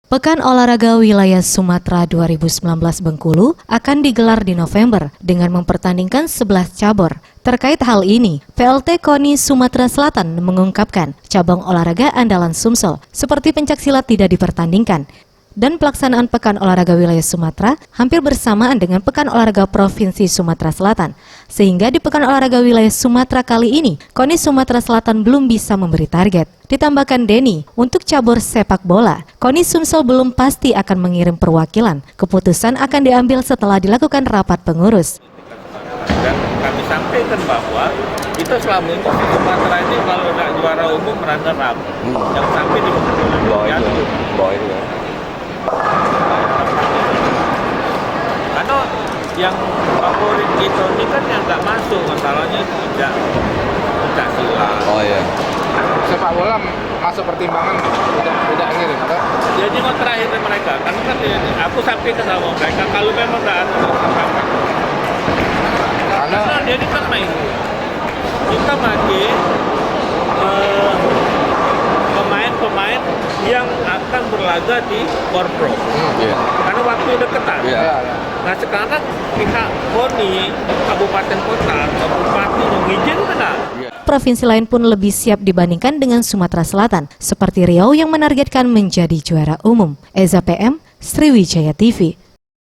Pekan Olahraga Wilayah Sumatera 2019 Bengkulu akan digelar di November dengan mempertandingkan 11 cabur. Terkait hal ini, PLT KONI Sumatera Selatan mengungkapkan cabang olahraga andalan Sumsel seperti pencaksilat tidak dipertandingkan. Dan pelaksanaan Pekan Olahraga Wilayah Sumatera hampir bersamaan dengan Pekan Olahraga Provinsi Sumatera Selatan. Sehingga di Pekan Olahraga Wilayah Sumatera kali ini, KONI Sumatera Selatan belum bisa memberi target. Ditambahkan Denny, untuk cabur sepak bola, KONI Sumsel belum pasti akan mengirim perwakilan. Keputusan akan diambil setelah dilakukan rapat pengurus. Dan kami sampaikan bahwa kita selama ini di Sumatera ini kalau tidak juara umum runner-up, yang sampai di Olimpiade. Karena yang favorit kita ini kan yang nggak masuk, masalahnya tidak pencaksilat. Oh iya. Sepak bola masuk pertimbangan tidak ngirim atau? Jadi mau terakhir mereka, karena kan aku sampaikan sama mereka kalau memang nggak ada karena jadi kan main kita pakai pemain-pemain yang akan berlaga di Korpro. Karena waktu deketan. Nah sekarang pihak KONI Kabupaten Kota, Bupati mengizinkan. Provinsi lain pun lebih siap dibandingkan dengan Sumatera Selatan, seperti Riau yang menargetkan menjadi juara umum. Eza PM, Sriwijaya TV.